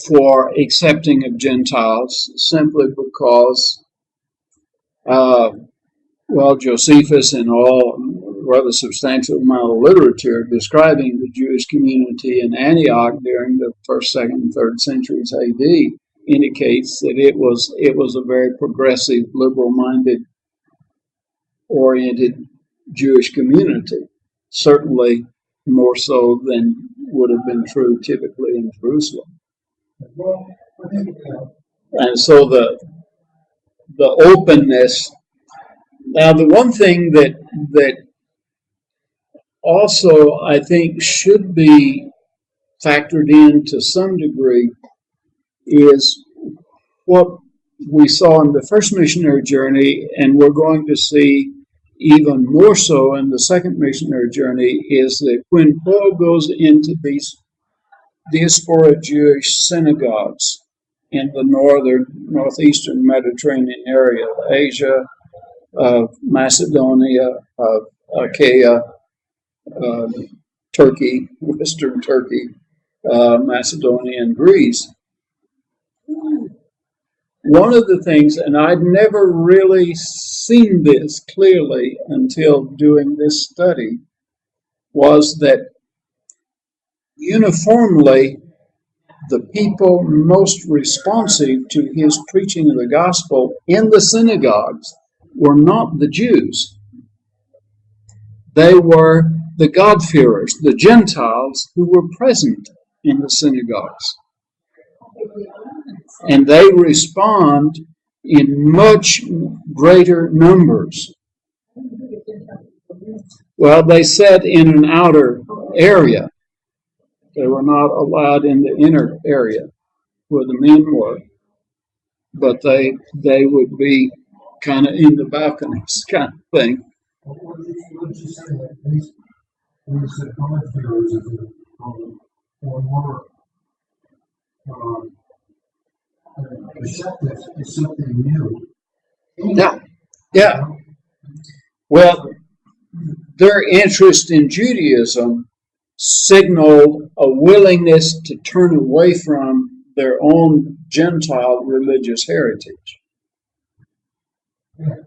for accepting of Gentiles simply because, Josephus and all rather substantial amount of literature describing the Jewish community in Antioch during the 1st, 2nd, and 3rd centuries AD indicates that it was a very progressive, liberal-minded, oriented Jewish community, certainly more so than would have been true typically in Jerusalem. And so the openness. Now, the one thing that also I think should be factored in to some degree is what we saw in the first missionary journey, and we're going to see even more so in the second missionary journey, is that when Paul goes into these diaspora Jewish synagogues in the northeastern Mediterranean area of Asia, of Macedonia, of Achaia, Turkey, Western Turkey, Macedonia, and Greece. One of the things, and I'd never really seen this clearly until doing this study, was that uniformly the people most responsive to his preaching of the gospel in the synagogues were not the Jews. They were the God-fearers, the Gentiles who were present in the synagogues. And they respond in much greater numbers. Well, they sat in an outer area. They were not allowed in the inner area where the men were. But they would be kind of in the balconies kind of thing. What did you say that these the God-fearers or more receptive to something new? Yeah. Well, their interest in Judaism signaled a willingness to turn away from their own Gentile religious heritage. Yeah.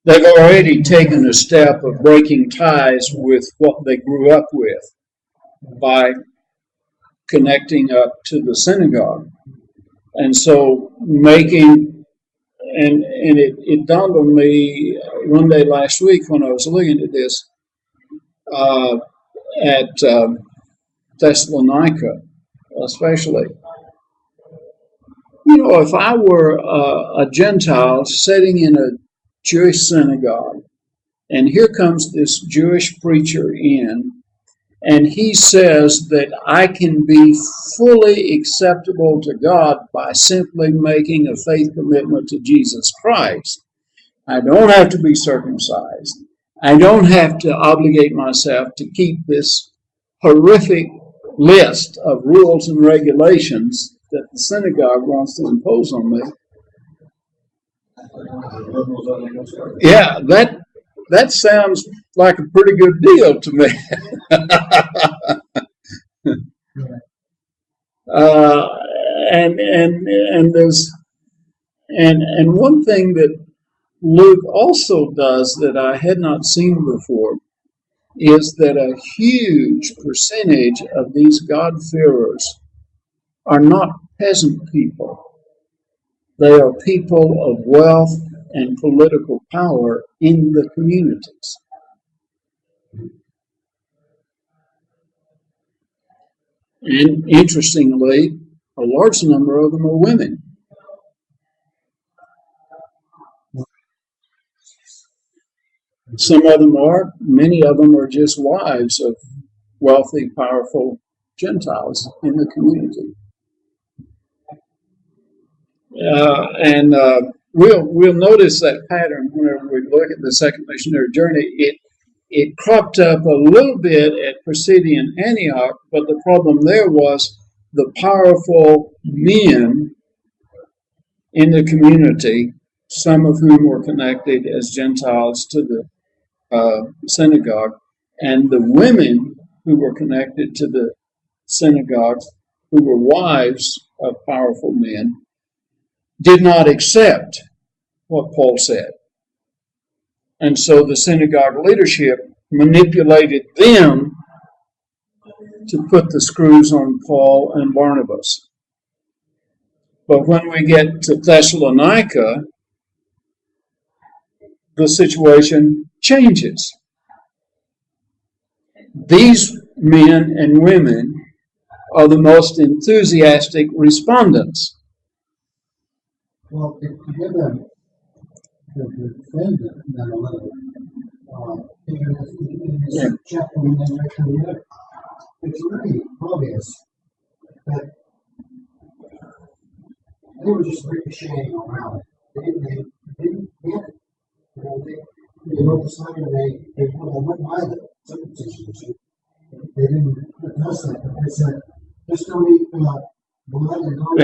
They've already taken a step of breaking ties with what they grew up with by connecting up to the synagogue. And so it dawned on me one day last week when I was looking at this, at Thessalonica especially. You know, if I were a Gentile sitting in a Jewish synagogue, and here comes this Jewish preacher in, and he says that I can be fully acceptable to God by simply making a faith commitment to Jesus Christ. I don't have to be circumcised. I don't have to obligate myself to keep this horrific list of rules and regulations that the synagogue wants to impose on me. Yeah, that sounds like a pretty good deal to me. And one thing that Luke also does that I had not seen before is that a huge percentage of these God-fearers are not peasant people. They are people of wealth and political power in the communities. And interestingly, a large number of them are women. Some of them are, many of them are just wives of wealthy, powerful Gentiles in the community. We'll notice that pattern whenever we look at the second missionary journey. It cropped up a little bit at Pisidian Antioch, but the problem there was the powerful men in the community, some of whom were connected as Gentiles to the synagogue, and the women who were connected to the synagogues, who were wives of powerful men, did not accept what Paul said. And so the synagogue leadership manipulated them to put the screws on Paul and Barnabas. But when we get to Thessalonica, the situation changes. These men and women are the most enthusiastic respondents. Well, to give them to defend them, then a little, even if chapter we never actually read, it's really obvious that they were just ricocheting around it. They didn't get it. You know, they wrote the sign and they went by the circumcision. They didn't address that. They said, just don't eat blood and don't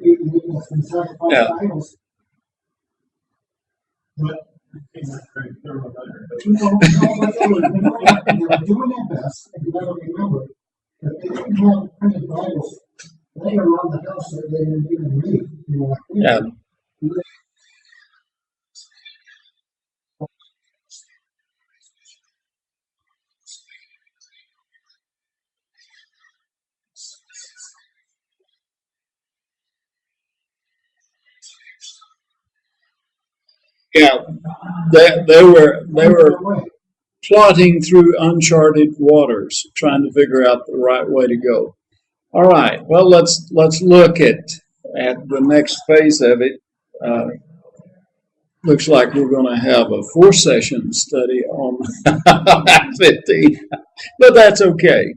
eat sacrifice idols. But it's not very thorough letter. They were doing their best, and you gotta remember that they didn't have printed Bibles laying around the house that they didn't even read. You know, like we Yeah. did. Yeah, they were plotting through uncharted waters, trying to figure out the right way to go. All right, well, let's look at the next phase of it. Looks like we're going to have a 4-session study on 15, but that's okay.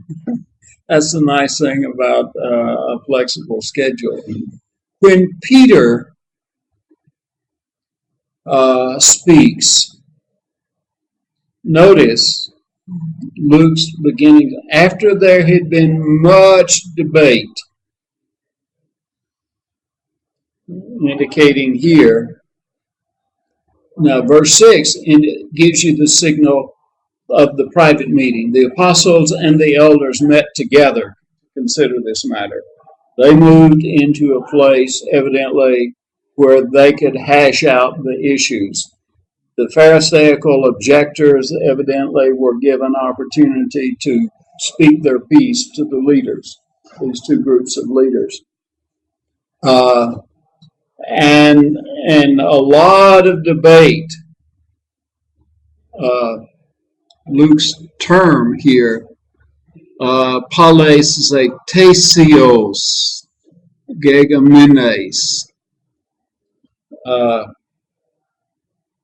That's the nice thing about a flexible schedule. When Peter speaks, notice Luke's beginning, after there had been much debate, indicating here. Now, verse 6 gives you the signal of the private meeting. The apostles and the elders met together to consider this matter. They moved into a place, evidently, where they could hash out the issues. The Pharisaical objectors evidently were given opportunity to speak their piece to the leaders, these two groups of leaders. And a lot of debate. Luke's term here, pales zetesios gegamenes.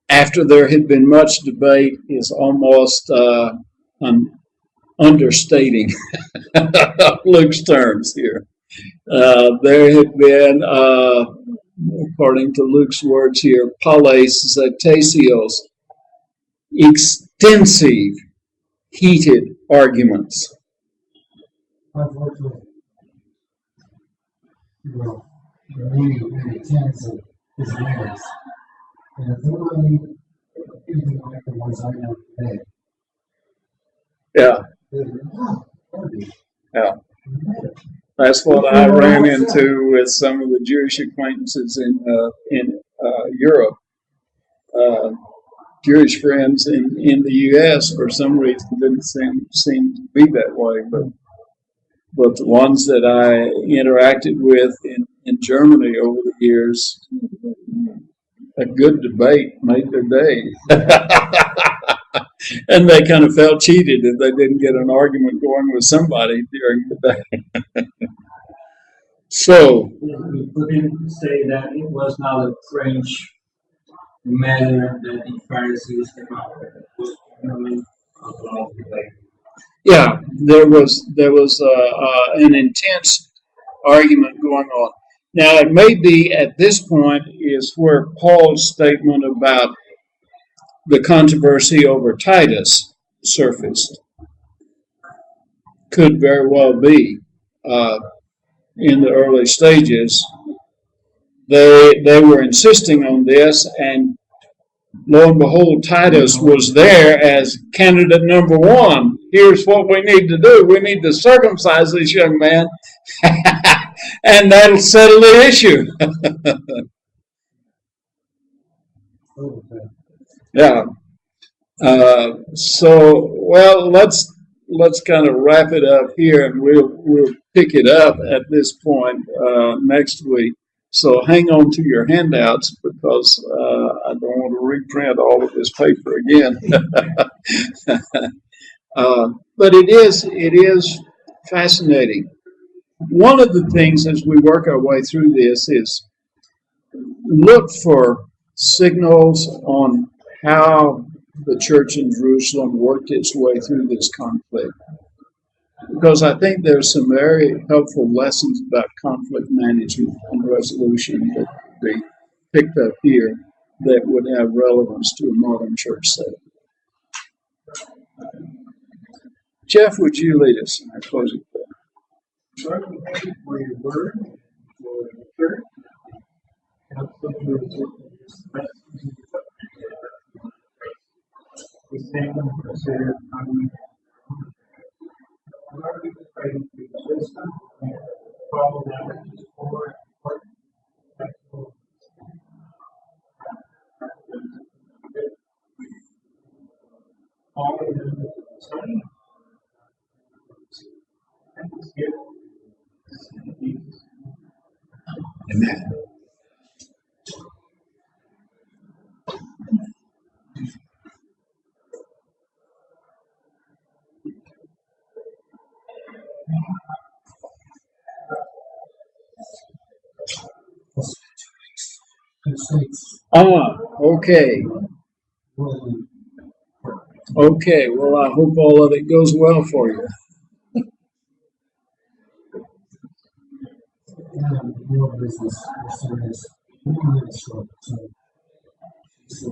After there had been much debate is almost understating Luke's terms here. There had been, according to Luke's words here, pales zetesios, extensive, heated arguments. Unfortunately, well, many tens of his years. And if they were anything like the ones I know today, Yeah, they would be. yeah. That's what I ran into with some of the Jewish acquaintances in Europe. Jewish friends in the U.S. for some reason didn't seem to be that way, but the ones that I interacted with in Germany over the years, a good debate made their day. And they kind of felt cheated if they didn't get an argument going with somebody during the day. So, we couldn't say that it was not a French matter that the Pharisees came out with. It was primarily a long debate. yeah, there was an intense argument going on. Now, it may be at this point is where Paul's statement about the controversy over Titus surfaced. Could very well be in the early stages. They were insisting on this, and lo and behold, Titus was there as candidate number 1. Here's what we need to do. We need to circumcise this young man, and that'll settle the issue. Yeah. So, well, let's kind of wrap it up here, and we'll pick it up at this point next week. So hang on to your handouts, because I don't want to reprint all of this paper again. But it is fascinating. One of the things as we work our way through this is look for signals on how the church in Jerusalem worked its way through this conflict. because I think there's some very helpful lessons about conflict management and resolution that they picked up here that would have relevance to a modern church setting. Jeff, would you lead us in our closing prayer? Lord, we thank you for your word, for the church. Help us to resort to this message. We thank you for your time. Lord, we pray for your wisdom and follow that which is more important. All of them the same. And it's good. Amen. Okay. Okay, well, I hope all of it goes well for you. Your business is 4 minutes short, so